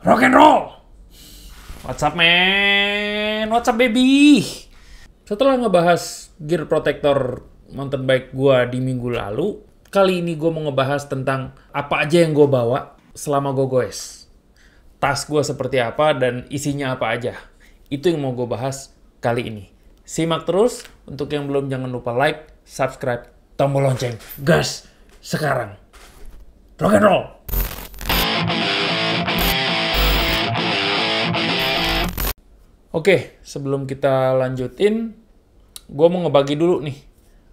Rock and roll! What's up man? What's up baby? Setelah ngebahas gear protector mountain bike gua di minggu lalu, kali ini gua mau ngebahas tentang apa aja yang gua bawa selama gua goes. Tas gua seperti apa dan isinya apa aja. Itu yang mau gua bahas kali ini. Simak terus. Untuk yang belum, jangan lupa like, subscribe, tombol lonceng. Gas sekarang. Rock and roll! Oke, sebelum kita lanjutin, gue mau ngebagi dulu nih.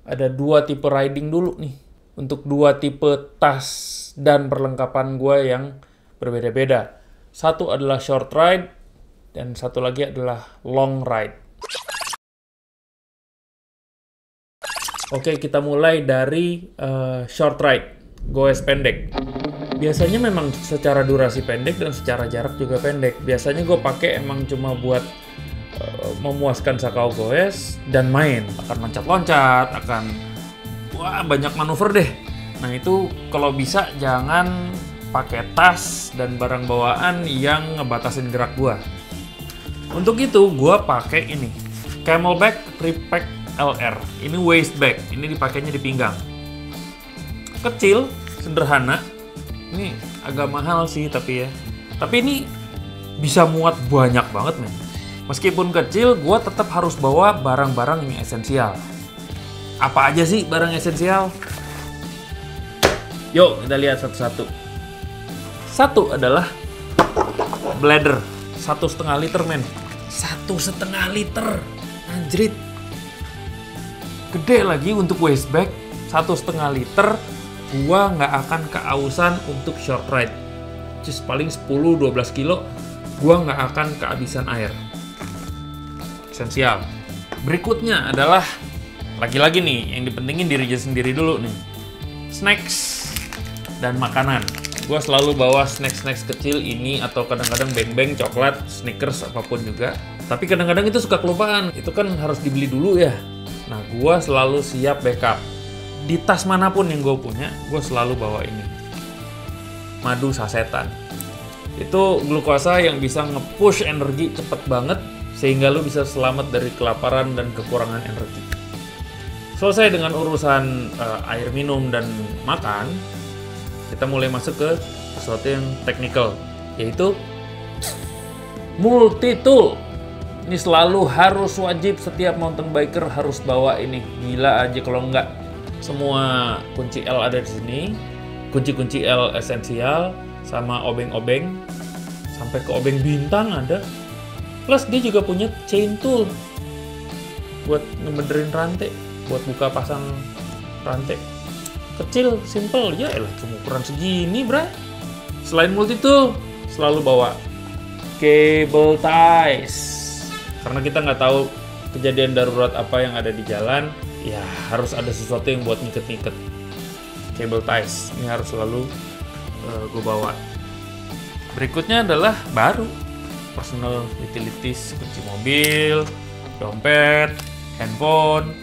Ada dua tipe riding dulu nih. Untuk dua tipe tas dan perlengkapan gue yang berbeda-beda. Satu adalah short ride, dan satu lagi adalah long ride. Oke, kita mulai dari short ride, goes pendek. Biasanya memang secara durasi pendek dan secara jarak juga pendek. Biasanya gue pakai emang cuma buat memuaskan sakau goes dan main. Akan loncat-loncat, akan banyak manuver deh. Nah itu kalau bisa jangan pakai tas dan barang bawaan yang ngebatasin gerak gue. Untuk itu gue pakai ini, CamelBak Repack LR. Ini waist bag, ini dipakainya di pinggang. Kecil, sederhana. Ini agak mahal sih tapi ya. Tapi ini bisa muat banyak banget men. Meskipun kecil, gue tetap harus bawa barang-barang yang esensial. Apa aja sih barang esensial? Yuk kita lihat satu-satu. Satu adalah bladder, 1,5 liter men. 1,5 liter, anjrit. Gede lagi untuk waist bag, 1,5 liter. Gua nggak akan keausan untuk short ride. Just paling 10-12 kilo, gua nggak akan kehabisan air. Esensial. Berikutnya adalah lagi-lagi nih yang dipentingin diri sendiri dulu nih. Snacks dan makanan. Gua selalu bawa snacks kecil ini atau kadang-kadang beng-beng, coklat, Snickers, apapun juga. Tapi kadang-kadang itu suka kelupaan. Itu kan harus dibeli dulu ya. Nah, gua selalu siap backup. Di tas manapun yang gue punya, gue selalu bawa ini. Madu sasetan. Itu glukosa yang bisa nge-push energi cepet banget, sehingga lu bisa selamat dari kelaparan dan kekurangan energi. Selesai dengan urusan air minum dan makan, kita mulai masuk ke sesuatu yang teknikal, yaitu multi-tool. Ini selalu harus wajib, setiap mountain biker harus bawa ini. Gila aja kalau enggak. Semua kunci L ada di sini, kunci-kunci L esensial, sama obeng-obeng, sampai ke obeng bintang ada. Plus dia juga punya chain tool buat ngebenerin rantai, buat buka pasang rantai. Kecil, simple, ya elah cuma ukuran segini, bray. Selain multi tool, selalu bawa cable ties, karena kita nggak tahu kejadian darurat apa yang ada di jalan. Ya harus ada sesuatu yang buat ngiket-ngiket. Cable ties ini harus selalu gue bawa. Berikutnya adalah baru personal utilities, kunci mobil, dompet, handphone.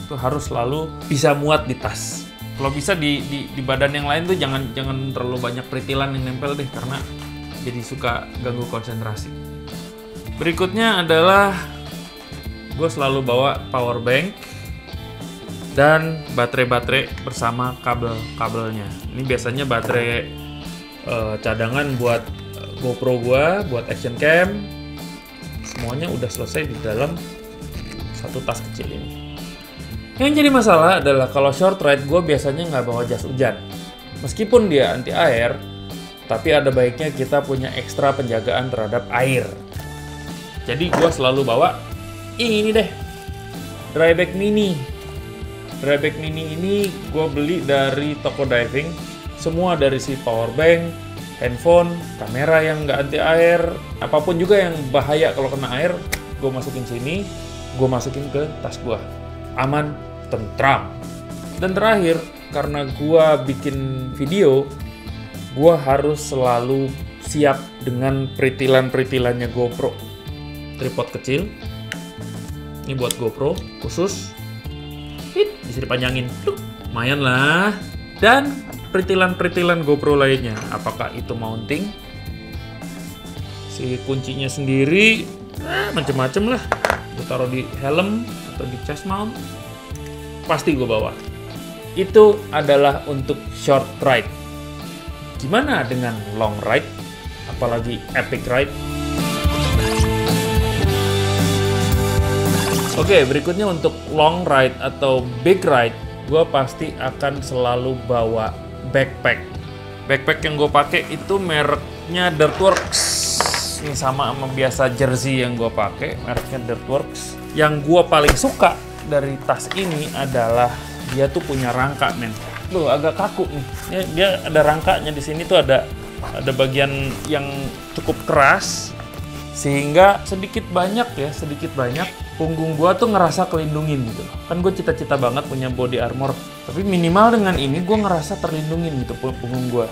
Itu harus selalu bisa muat di tas. Kalau bisa di badan yang lain tuh jangan terlalu banyak peritilan yang nempel deh, karena jadi suka ganggu konsentrasi. Berikutnya adalah gue selalu bawa power bank dan baterai bersama kabelnya. Ini biasanya baterai cadangan buat GoPro gua, buat action cam. Semuanya udah selesai di dalam satu tas kecil ini. Yang jadi masalah adalah kalau short ride gua biasanya nggak bawa jas hujan. Meskipun dia anti air, tapi ada baiknya kita punya ekstra penjagaan terhadap air. Jadi gua selalu bawa ini deh, dry bag mini. Dry bag mini ini gue beli dari toko diving. Semua dari si power bank, handphone, kamera yang nggak anti air, apapun juga yang bahaya kalau kena air, gue masukin sini, gue masukin ke tas gue. Aman, tentram. Dan terakhir, karena gue bikin video, gue harus selalu siap dengan peritilan-peritilannya GoPro. Tripod kecil, ini buat GoPro khusus. Bisa dipanjangin, lumayan lah. Dan peritilan-peritilan GoPro lainnya, apakah itu mounting, Si kuncinya sendiri, macem-macem lah. Gue taruh di helm atau di chest mount. Pasti gue bawa. Itu adalah untuk short ride. Gimana dengan long ride? Apalagi epic ride? Oke, berikutnya untuk long ride atau big ride, gue pasti akan selalu bawa backpack. Backpack yang gue pakai itu mereknya Dirtworks. Ini sama biasa jersey yang gue pakai, mereknya Dirtworks. Yang gue paling suka dari tas ini adalah dia tuh punya rangka, men. Loh, agak kaku nih. Dia ada rangkanya di sini tuh ada bagian yang cukup keras. Sehingga sedikit banyak punggung gua tuh ngerasa kelindungin gitu. Kan gue cita-cita banget punya body armor, tapi minimal dengan ini gue ngerasa terlindungin gitu punggung gua.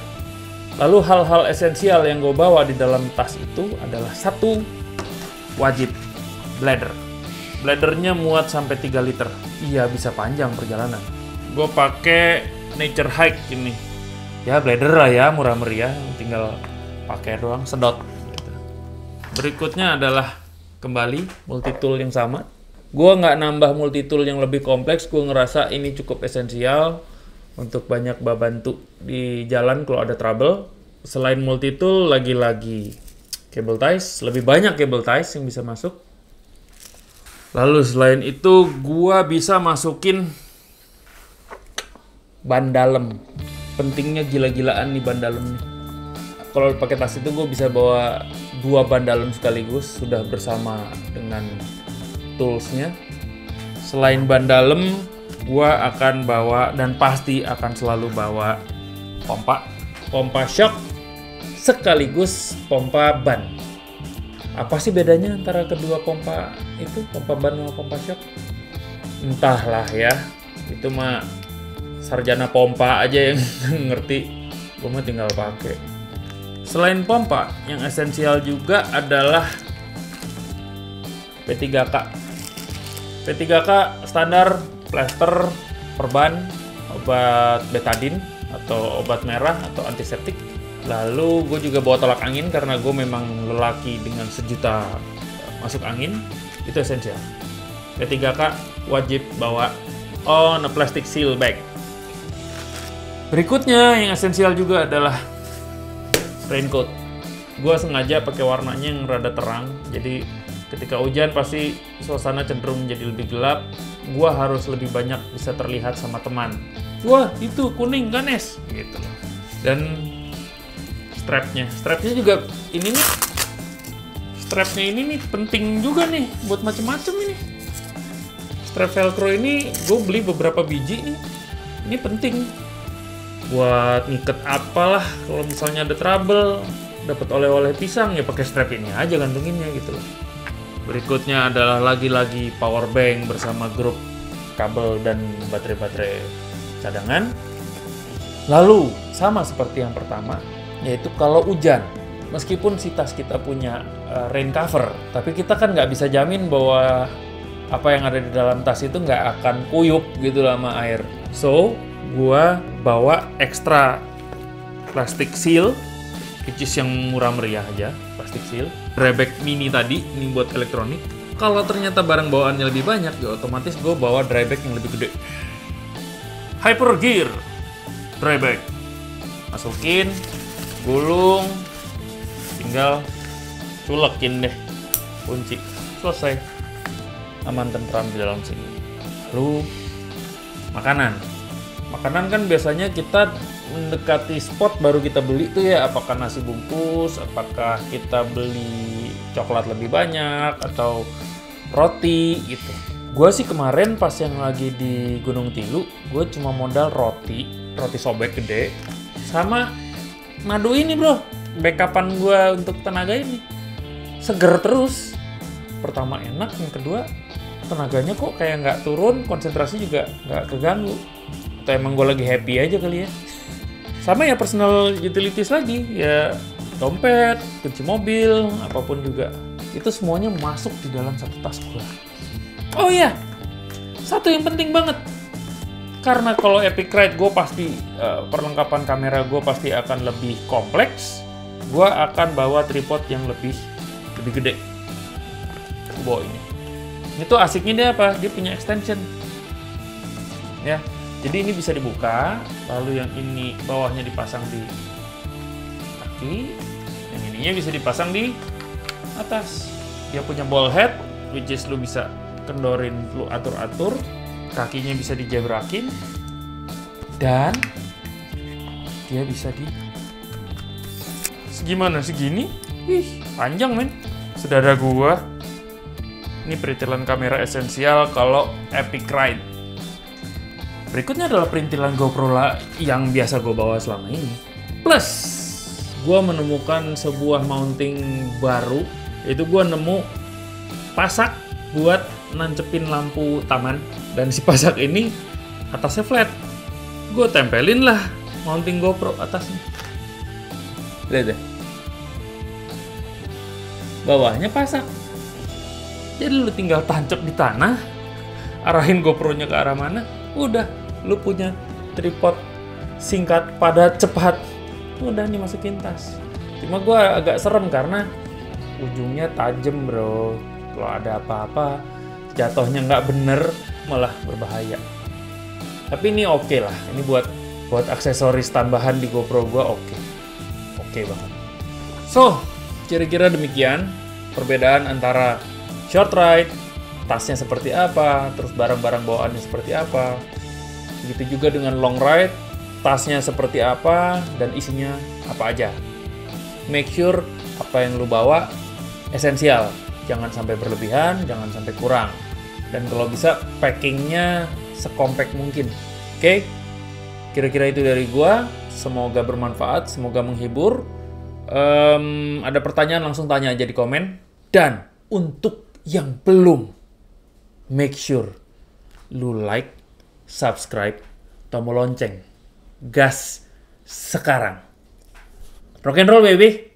Lalu hal-hal esensial yang gue bawa di dalam tas itu adalah satu, wajib bladder. Bladdernya muat sampai 3 liter. Iya, bisa panjang perjalanan. Gue pakai Nature Hike ini. Ya bladder lah ya, murah meriah, tinggal pakai doang, sedot. Berikutnya adalah kembali multitool yang sama. Gue nggak nambah multitool yang lebih kompleks. Gue ngerasa ini cukup esensial untuk banyak bantu di jalan kalau ada trouble. Selain multitool, lagi-lagi cable ties. Lebih banyak cable ties yang bisa masuk. Lalu selain itu, gue bisa masukin ban dalam. Pentingnya gila-gilaan nih ban dalam nih. Kalau pakai tas itu gue bisa bawa 2 ban dalam sekaligus, sudah bersama dengan toolsnya. Selain ban dalam, gue akan bawa dan pasti akan selalu bawa pompa shock sekaligus pompa ban. Apa sih bedanya antara kedua pompa itu, pompa ban sama pompa shock? Entahlah ya, itu mah sarjana pompa aja yang ngerti. Gue mah tinggal pakai. Selain pompa, yang esensial juga adalah P3K. P3K standar, plester, perban, obat betadine atau obat merah atau antiseptik. Lalu gue juga bawa tolak angin karena gue memang lelaki dengan sejuta masuk angin. Itu esensial. P3K wajib bawa on a plastic seal bag. Berikutnya yang esensial juga adalah raincoat. Gue sengaja pakai warnanya yang rada terang, jadi ketika hujan pasti suasana cenderung menjadi lebih gelap. Gue harus lebih banyak bisa terlihat sama teman. Wah, itu kuning kan, Es? Gitu. Dan strapnya juga ini nih. Strapnya ini nih penting juga nih buat macem-macem ini. Strap velcro ini gue beli beberapa biji nih. Ini penting buat ngiket apalah kalau misalnya ada trouble, dapat oleh-oleh pisang ya pakai strap ini aja gantunginnya gitu loh. Berikutnya adalah lagi-lagi power bank bersama grup kabel dan baterai-baterai cadangan. Lalu sama seperti yang pertama, yaitu kalau hujan, meskipun si tas kita punya rain cover, tapi kita kan nggak bisa jamin bahwa apa yang ada di dalam tas itu nggak akan kuyup gitu lah sama air. So gua bawa ekstra plastik seal, which is yang murah meriah aja, plastik seal. Dry bag mini tadi, ini buat elektronik. Kalau ternyata barang bawaannya lebih banyak, ya otomatis gue bawa dry bag yang lebih gede. Hyper Gear dry bag. Masukin, gulung, tinggal culekin deh kunci. Selesai. Aman tentram di dalam sini. Lalu makanan kan biasanya kita mendekati spot baru kita beli tuh ya, apakah nasi bungkus, apakah kita beli coklat lebih banyak atau roti gitu. Gue sih kemarin pas yang lagi di Gunung Tilu, gue cuma modal roti sobek gede sama madu ini bro, backupan gue untuk tenaga ini. Seger terus. Pertama enak, yang kedua tenaganya kok kayak nggak turun, konsentrasi juga nggak keganggu. Atau emang gue lagi happy aja kali ya. Sama ya personal utilities lagi, ya dompet, kunci mobil, apapun juga. Itu semuanya masuk di dalam satu tas gue. Oh iya, satu yang penting banget. Karena kalau epic ride gue pasti, perlengkapan kamera gue pasti akan lebih kompleks. Gue akan bawa tripod yang lebih lebih gede. Gue bawa ini. Ini tuh asiknya dia apa? Dia punya extension. Ya, jadi ini bisa dibuka, lalu yang ini bawahnya dipasang di kaki, yang ininya bisa dipasang di atas. Dia punya ball head, which is lu bisa kendorin, lu atur-atur, kakinya bisa dijebrakin, dan dia bisa di segimana segini, panjang men, sedada gua. Ini perintilan kamera esensial kalau epic ride. Berikutnya adalah perintilan GoPro yang biasa gue bawa selama ini. Plus, gue menemukan sebuah mounting baru, yaitu gue nemu pasak buat nancepin lampu taman, dan si pasak ini atasnya flat. Gue tempelin lah mounting GoPro atasnya. Lihat deh. Bawahnya pasak. Jadi lu tinggal tancap di tanah, arahin GoPro-nya ke arah mana, udah lu punya tripod singkat, padat, cepat. Udah nih masukin tas. Cuma gue agak serem karena ujungnya tajam bro. Kalau ada apa-apa, jatuhnya nggak bener, malah berbahaya. Tapi ini oke lah. Ini buat aksesoris tambahan di GoPro gue oke banget. So, kira-kira demikian perbedaan antara short ride, tasnya seperti apa, terus barang-barang bawaannya seperti apa. Begitu juga dengan long ride, tasnya seperti apa, dan isinya apa aja. Make sure apa yang lu bawa esensial. Jangan sampai berlebihan, jangan sampai kurang. Dan kalau bisa, packingnya sekompak mungkin. Oke? Kira-kira itu dari gua. Semoga bermanfaat, semoga menghibur. Ada pertanyaan, langsung tanya aja di komen. Dan untuk yang belum, make sure lu like, subscribe, tombol lonceng. Gas sekarang. Rock and roll baby.